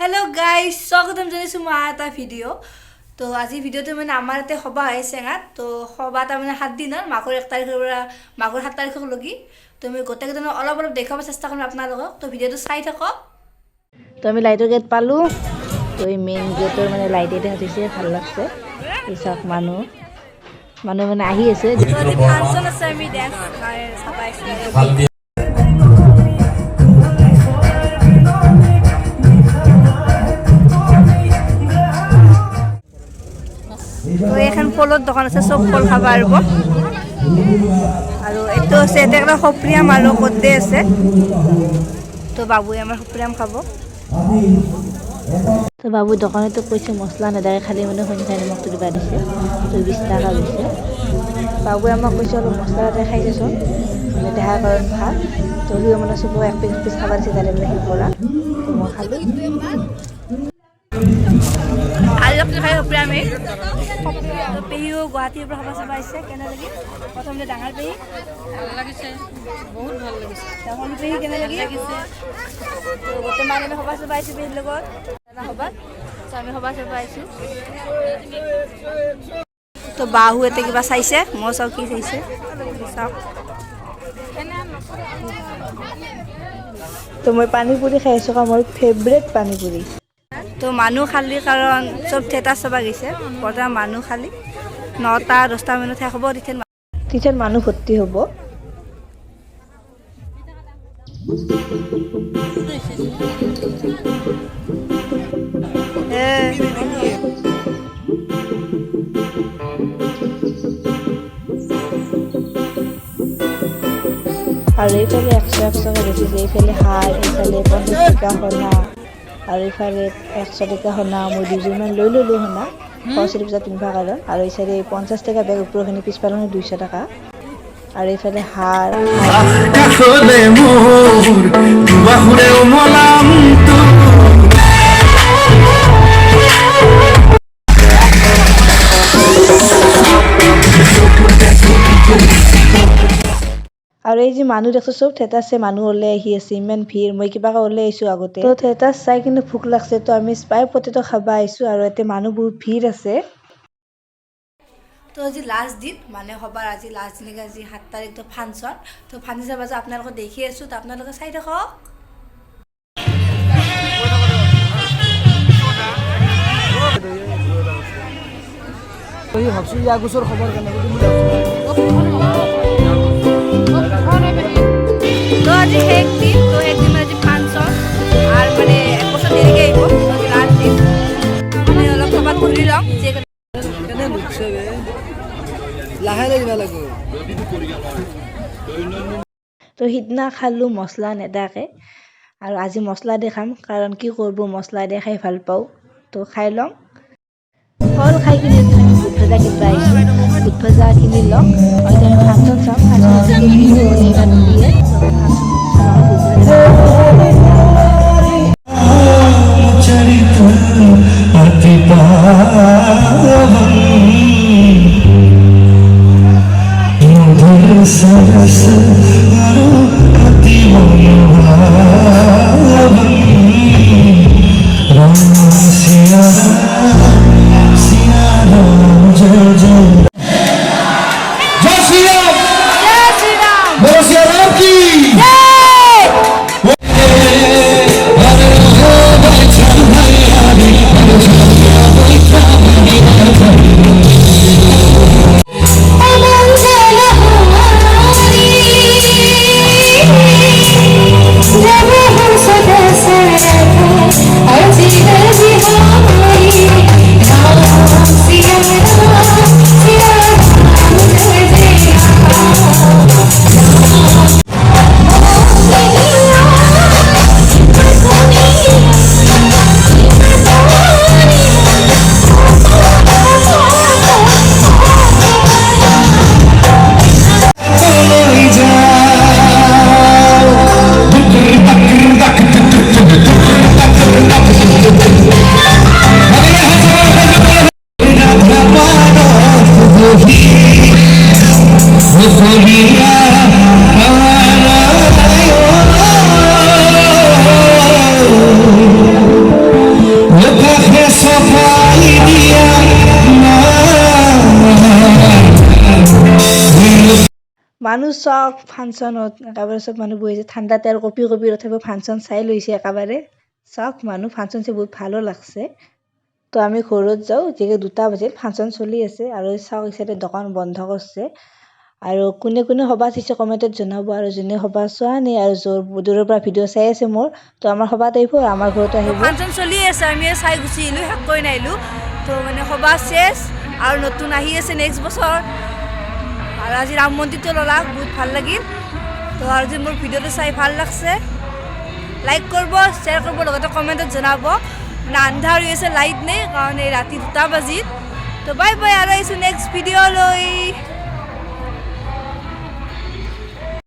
hello guys स्वागतम जनाइছো মই এটা ভিডিও তো আজি ভিডিওটো মানে আমাৰ তে হবা হৈছে না তো হবা তা মানে 7 দিনৰ মাকৰ 1 তাৰিখৰ পৰা মাকৰ 7 তাৰিখক লগি তো আমি গোটেই দিন অলপ অলপ দেখাব চেষ্টা কৰিম আপোনালোকক তো ভিডিওটো চাই থাকক তো আমি লাইটৰ গেট পালো তো এই মেইন গেটৰ মানে লাইট এটা হতিছে ভাল লাগছে ইসাক মানুহ মানে আহি আছে তো আজি ফাংচন আছে আমি ডান্স চাবাইছো তো এখন ফলৰ দোকান আছে সব ফল খাবা আৰব আৰু এটো আছে এটা হপ্ৰিয়াম আৰু কদে আছে তো বাবুই আমাৰ হপ্ৰিয়াম খাব তো বাবু দোকানে তো কইছে মছলা নেদাকে খালি মানে সংখ্যা নিমখ দিবা দিছে তো 20 টাকা লৈছে বাবুই আমাক কইছে অলপ মছলা এটা খাইছেছোন মানে দেহা কাৰণ ভাল তো হিও মানে সব এক পিস খাবাৰ দিছে তাৰে মানে হিপৰা তো মই খালো আলক খাই হপ্ৰিয়ামে তো পেহিও গুৱাহাটীৰ পৰা খাবা চাবাইছে কেনে লাগি প্ৰথমতে ডাঙৰ পেহি ভাল লাগিছে বহুত ভাল লাগিছে ডাঙৰ পেহি কেনে লাগিছে তো গোটেই মানে খাবা চাবাইছে পেহিৰ লগত না হবা তো আমি খাবা চাবাইছো তো বাহু এতে কিবা চাইছে মই চাও কি চাইছে চাও তো মই পানীপুৰি খাইছো মোৰ ফেভাৰিট পানীপুৰি তো মানুহ খালি কাৰণ সব থিয়েটাৰ চাবা গৈছে পৰ্দা মানুহ খালি 9টা 10টা মিনিট থাকিব টিচাৰ মানুহ ভৰ্তি হ'ব আৰু এইফালে 100 টকা বেছিছে এইফালে হাৰ এইফালে 50 টকা হনা আৰু এইফালে 100 টকা হনা মই দুজনমান লৈ ললো হনা 100 টকা পিনভা কাৰণ আৰু এইফালে 50 টকা বেগ ওপৰখিনি পিছফালে 200 টকা আৰু এইফালে হাৰ কাখলে মোৰ বাহুৰে মলাম তো আৰু এই যে মানুহ দেখছো সব থিয়েটাৰ সে মানুহ ওলাই আহি আছে ইমান ভিৰ মই কিবা ওলাই আইছো আগতে তো থিয়েটাৰ চাই কিন্তু ভুক লাগছে তো আমি স্পাই পটেটো খাবা আইছো আৰু এতে মানুহ বহুত ভিৰ আছে তো আজি লাষ্ট দিন মানে হবাৰ আজি লাষ্ট দিন আজি 7 তাৰিখ তো ফাংচন তো ফাংচন বাজা আপোনালোকক দেখি আছো তো আপোনালোকে চাই থাকক এই ভাবছো ইয়া গোছৰ খবৰ কেনে তো আজি এক দিন মানে আজি ফাংচন আর মানে এক বছর দেরিকে আইব তো আজি লাষ্ট দিন মানে অলপ খাবার ঘুরি লম যে কেনে লুকছে বে লাহে লাগিবা লাগো তো সিদিনা খালো মছলা নেদাকে আৰু আজি মছলা দে খাম কাৰণ কি কৰব মছলা দে খাই ভাল পাও তো খাই লম ফল খাই কিনে বুট ভাজা কিবা আইছো বুট ভাজা কিনি লম আৰু ফাংচন চাম ফাংচন দিয়ে অতি মধুর সরস অতি রাম সিয়া রাম জয় জয় জয় শ্রী রাম বলো শ্রী রাম কি মানুহ চব ফাংচনত একেবাৰে চব মানুহ বহিছে ঠাণ্ডাতে আৰু কঁপি কঁপি তথাপিও ফাংচন চাই লৈছে একেবাৰে চব মানুহ ফাংচন চাই বহুত ভালো লাগছে তো আমি ঘৰত যাওঁ যিহেতু 2টা বাজিল ফাংচন চলি আছে আৰু চাওক ইচাইডে দোকান বন্ধ কৰিছে আৰু কোনে কোনে সভা চাইছে কমেণ্টত জনাব আৰু যোনে সভা চোৱা নাই আৰু দূৰৰ পৰা ভিডিঅ' চাই আছে মোৰ তো আমাৰ সভাত আহিব আমাৰ ঘৰত আহিব ফাংচন চলি আছে আমি চাই গুচি আহিলোঁ শেষ কৰি নাহিলোঁ তো মানে সভা চেছ আৰু নতুন আহি আছে নেক্সট বছৰ আৰু আজি ৰাম মন্দিৰটো ল'লা বহুত ভাল লাগিল তো আৰু যদি মোৰ ভিডিঅ'টো চাই ভাল লাগছে লাইক কৰিব শ্বেয়াৰ কৰিব লগতে কমেণ্টত জনাব মানে আন্ধাৰ হৈ আছে লাইট নাই কাৰণ এই ৰাতি 2টা বাজিল তো বাই বাই আৰু আহিছোঁ নেক্সট ভিডিঅ'লৈ